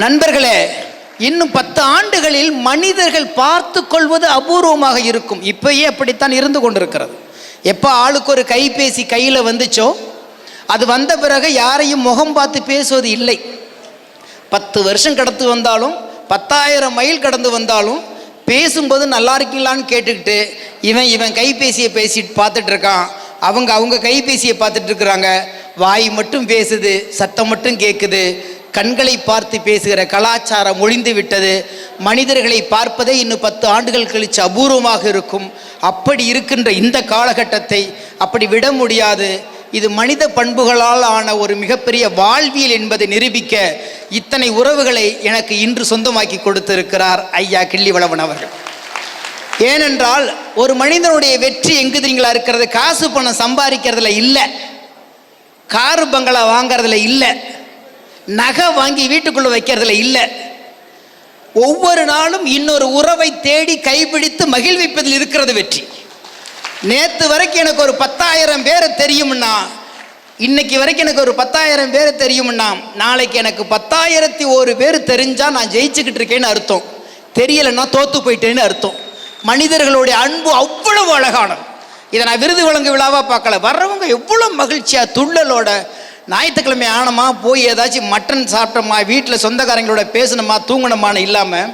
நண்பர்களே, இன்னும் 10 ஆண்டுகளில் மனிதர்கள் பார்த்து கொள்வது அபூர்வமாக இருக்கும். இப்பயே அப்படித்தான் இருந்து கொண்டிருக்கிறது. எப்போ ஆளுக்கு ஒரு கைபேசி கையில் வந்துச்சோ, அது வந்த பிறகு யாரையும் முகம் பார்த்து பேசுவது இல்லை. 10 வருஷம் கடந்து வந்தாலும் 10,000 மைல் கடந்து வந்தாலும் பேசும்போது நல்லா இருக்கீங்களான்னு கேட்டுக்கிட்டு இவன் கைபேசியை பேசிட்டு பார்த்துட்டு இருக்கான், அவங்க கைபேசியை பார்த்துட்டு இருக்கிறாங்க. வாய் மட்டும் பேசுது, சத்தம் மட்டும் கேட்குது. கண்களை பார்த்து பேசுகிற கலாச்சாரம் ஒழிந்து விட்டது. மனிதர்களை பார்ப்பதே இன்னும் 10 ஆண்டுகள் கழித்து அபூர்வமாக இருக்கும். அப்படி இருக்கின்ற இந்த காலகட்டத்தை அப்படி விட முடியாது. இது மனித பண்புகளால் ஆன ஒரு மிகப்பெரிய வாழ்வியல் என்பதை நிரூபிக்க இத்தனை உறவுகளை எனக்கு இன்று சொந்தமாக்கி கொடுத்திருக்கிறார் ஐயா கிள்ளிவளவன் அவர்கள். ஏனென்றால் ஒரு மனிதனுடைய வெற்றி எங்கு தெரியுங்களா இருக்கிறது? காசு பணம் சம்பாதிக்கிறதுல இல்லை, காரு பங்களா வாங்கிறதுல இல்லை, நகை வாங்கி வீட்டுக்குள்ள வைக்கிறதுல இல்லை. ஒவ்வொரு நாளும் இன்னொரு உறவை தேடி கைப்பிடித்து மகிழ்விப்பதில் இருக்கிறது வெற்றி. நேற்று வரைக்கும் எனக்கு ஒரு 10,000 பேரை தெரியும்னா, இன்னைக்கு வரைக்கும் எனக்கு ஒரு 10,000 பேரை தெரியும்னா, நாளைக்கு எனக்கு 10,001 பேர் தெரிஞ்சா நான் ஜெயிச்சுக்கிட்டு இருக்கேன்னு அர்த்தம். தெரியலைன்னா தோத்து போயிட்டேன்னு அர்த்தம். மனிதர்களுடைய அன்பு அவ்வளவு அழகானது. இதை நான் விருது வழங்கு விழாவாக பார்க்கல. வர்றவங்க எவ்வளோ மகிழ்ச்சியா துள்ளலோட, ஞாயிற்றுக்கிழமை ஆனமா போய் ஏதாச்சும் மட்டன் சாப்பிட்டோமா, வீட்டில் சொந்தக்காரங்களோட பேசணுமா, தூங்கணுமான்னு இல்லாமல்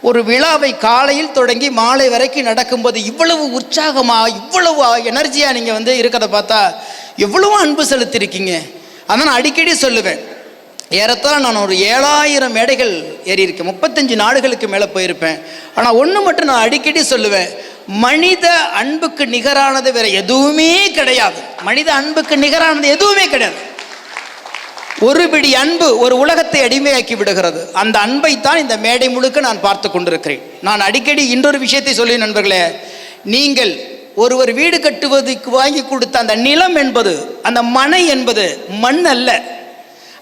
ஒரு விழாவை காலையில் தொடங்கி மாலை வரைக்கும் நடக்கும்போது இவ்வளவு உற்சாகமாக இவ்வளவு எனர்ஜியாக நீங்கள் இருக்கிறத பார்த்தா எவ்வளவு அன்பு செலுத்திருக்கீங்க. அதான் நான் அடிக்கடி சொல்லுவேன். ஏறத்தாழ நான் ஒரு 7,000 மேடைகள் ஏறியிருக்கேன், 35 நாடுகளுக்கு மேலே போயிருப்பேன். ஆனால் ஒன்று மட்டும் நான் அடிக்கடி சொல்லுவேன், மனித அன்புக்கு நிகரானது வேற எதுவுமே கிடையாது. மனித அன்புக்கு நிகரானது எதுவுமே கிடையாது. ஒரு பிடி அன்பு ஒரு உலகத்தை அடிமையாக்கி விடுகிறது. அந்த அன்பை தான் இந்த மேடை முழுக்க நான் பார்த்து கொண்டிருக்கிறேன். நான் அடிக்கடி இன்னொரு விஷயத்தை சொல்லி நண்பர்களே, நீங்கள் ஒருவர் வீடு கட்டுவதற்கு வாங்கி கொடுத்த அந்த நிலம் என்பது, அந்த மனை என்பது மண் அல்ல.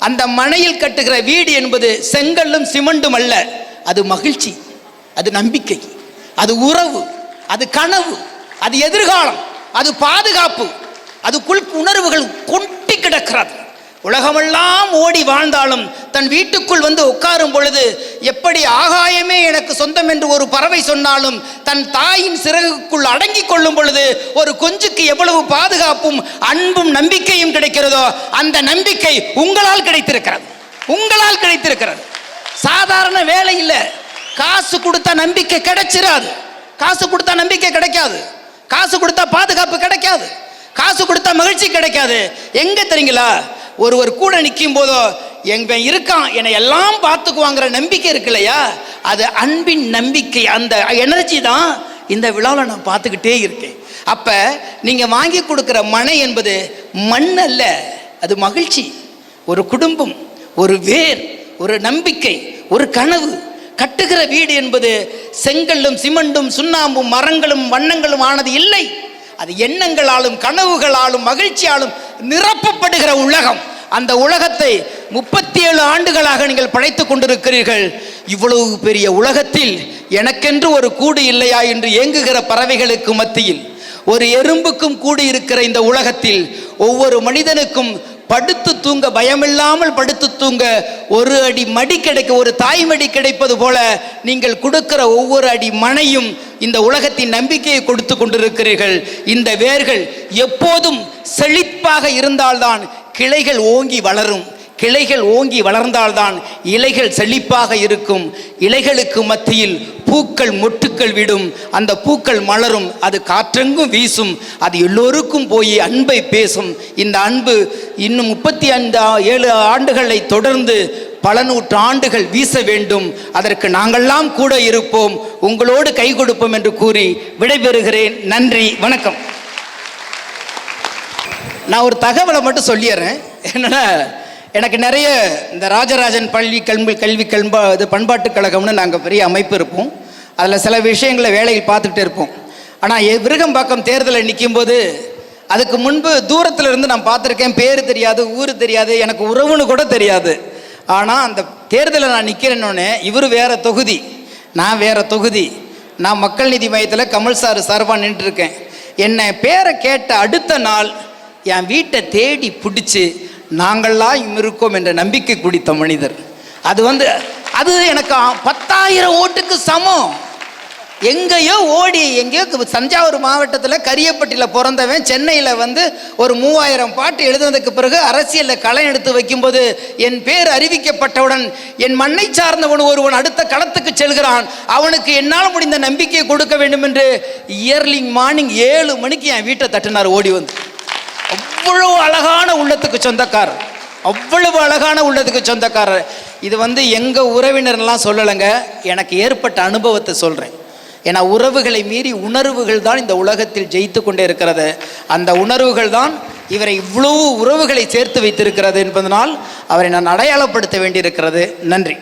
அந்த மனையில் கட்டுகிற வீடு என்பது செங்கல்லும் சிமெண்டும் அல்ல. அது மகிழ்ச்சி, அது நம்பிக்கை, அது உறவு, அது கனவு, அது எதிர்காலம், அது பாதுகாப்பு, அதுக்குள் உணர்வுகள் கொட்டி கிடக்கிறது. உலகமெல்லாம் ஓடி வாழ்ந்தாலும் தன் வீட்டுக்குள் உட்காரும் பொழுது எப்படி ஆகாயமே எனக்கு சொந்தம் என்று ஒரு பறவை சொன்னாலும் தன் தாயின் சிறகுக்குள் அடங்கி கொள்ளும் பொழுது ஒரு குஞ்சுக்கு எவ்வளவு பாதுகாப்பும் அன்பும் நம்பிக்கையும் கிடைக்கிறதோ அந்த நம்பிக்கை உங்களால் கிடைத்திருக்கிறது. உங்களால் கிடைத்திருக்கிறது. சாதாரண வேலை இல்லை. காசு கொடுத்தா நம்பிக்கை கிடைச்சிடாது. காசு கொடுத்தா நம்பிக்கை கிடைக்காது. காசு கொடுத்தா பாதுகாப்பு கிடைக்காது. காசு கொடுத்தா மகிழ்ச்சி கிடைக்காது. எங்க தெரியுங்களா? ஒருவர் கூட நிற்கும் போதோ எங்க இருக்கான், என்னை எல்லாம் பார்த்துக்குவாங்கிற நம்பிக்கை இருக்கு இல்லையா, அது அன்பின் நம்பிக்கை. அந்த எனர்ஜி தான் இந்த விழாவில் நான் பார்த்துக்கிட்டே இருக்கேன். அப்ப நீங்க வாங்கி கொடுக்குற மனை என்பது மண் அல்ல, அது மகிழ்ச்சி, ஒரு குடும்பம், ஒரு வேர், ஒரு நம்பிக்கை, ஒரு கனவு. கட்டுகிற வீடு என்பது செங்கல்லும் சிமெண்டும் சுண்ணாம்பும் மரங்களும் வண்ணங்களும் ஆனது இல்லை. அது எண்ணங்களாலும் கனவுகளாலும் மகிழ்ச்சியாலும் நிரப்பப்படுகிற உலகம். அந்த உலகத்தை 37 ஆண்டுகளாக நீங்கள் படைத்துக் கொண்டிருக்கிறீர்கள். இவ்வளவு பெரிய உலகத்தில் எனக்கென்று ஒரு கூடு இல்லையா என்று ஏங்குகிற பறவைகளுக்கு மத்தியில், ஒரு எறும்புக்கும் கூடு இருக்கிற இந்த உலகத்தில் ஒவ்வொரு மனிதனுக்கும் படுத்து தூங்க பயமில்லாமல் படுத்து தூங்க ஒரு அடி மடி கிடைக்க, ஒரு தாய்மடி கிடைப்பது போல நீங்கள் கொடுக்கிற ஒவ்வொரு அடி மனையும் இந்த உலகத்தின் நம்பிக்கையை கொடுத்து கொண்டிருக்கிறீர்கள். இந்த வேர்கள் எப்போதும் செழிப்பாக இருந்தால்தான் கிளைகள் ஓங்கி வளரும். கிளைகள் ஓங்கி வளர்ந்தால்தான் இலைகள் செழிப்பாக இருக்கும். இலைகளுக்கு மத்தியில் பூக்கள் மொட்டுக்கள் விடும். அந்த பூக்கள் மலரும். அது காற்றெங்கும் வீசும். அது எல்லோருக்கும் போய் அன்பை பேசும். இந்த அன்பு இன்னும் 37 ஆண்டுகளை தொடர்ந்து பல நூற்று ஆண்டுகள் வீச வேண்டும். அதற்கு நாங்கள்லாம் கூட இருப்போம், உங்களோடு கை கொடுப்போம் என்று கூறி விடைபெறுகிறேன். நன்றி, வணக்கம். நான் ஒரு தகவலை மட்டும் சொல்லிடுறேன். என்னன்னா, எனக்கு நிறைய இந்த ராஜராஜன் கல்வி பண்பாட்டு கழகம்னு நாங்கள் பெரிய அமைப்பு இருப்போம். அதில் சில விஷயங்களை வேலையில் பார்த்துக்கிட்டே இருப்போம். ஆனால் விருகம்பாக்கம் தேர்தலில் நிற்கும்போது அதுக்கு முன்பு தூரத்தில் இருந்து நான் பார்த்துருக்கேன். பேர் தெரியாது, ஊர் தெரியாது, எனக்கு உறவுன்னு கூட தெரியாது. ஆனால் அந்த தேர்தலில் நான் நிற்கிறேன்னொன்னே, இவர் வேறு தொகுதி, நான் வேறு தொகுதி, நான் மக்கள் நீதி மையத்தில் கமல் சார் சார்பாக நின்றுருக்கேன். என்னை பேரை கேட்ட அடுத்த நாள் என் வீட்டை தேடி பிடிச்சி நாங்கள்லாம் இருக்கோம் என்ற நம்பிக்கை குடித்த மனிதர். அது அது எனக்கு 10,000 ஓட்டுக்கு சமம். எங்கேயோ ஓடி எங்கேயோ தஞ்சாவூர் மாவட்டத்தில் கரியப்பட்டியில் பிறந்தவன் சென்னையில் வந்து ஒரு 3000 பாட்டு எழுதுனதுக்கு பிறகு அரசியலில் களை எடுத்து வைக்கும்போது என் பேர் அறிவிக்கப்பட்டவுடன் என் மண்ணை சார்ந்தவன் ஒருவன் அடுத்த களத்துக்கு செல்கிறான், அவனுக்கு என்னால் முடிந்த நம்பிக்கையை கொடுக்க வேண்டும் என்று இயர்லி மார்னிங் 7 மணிக்கு என் வீட்டை தட்டினார் ஓடி வந்து. அவ்வளவு அழகான உள்ளத்துக்கு சொந்தக்காரர், அவ்வளவு அழகான உள்ளத்துக்கு சொந்தக்காரர். இது வந்து எங்கள் உறவினர்லாம் சொல்லலைங்க, எனக்கு ஏற்பட்ட அனுபவத்தை சொல்கிறேன். ஏன்னா உறவுகளை மீறி உணர்வுகள் தான் இந்த உலகத்தில் ஜெயித்து கொண்டே இருக்கிறது. அந்த உணர்வுகள் தான் இவரை இவ்வளவு உறவுகளை சேர்த்து வைத்திருக்கிறது என்பதனால் அவரை நான் அடையாளப்படுத்த வேண்டியிருக்கிறது. நன்றி.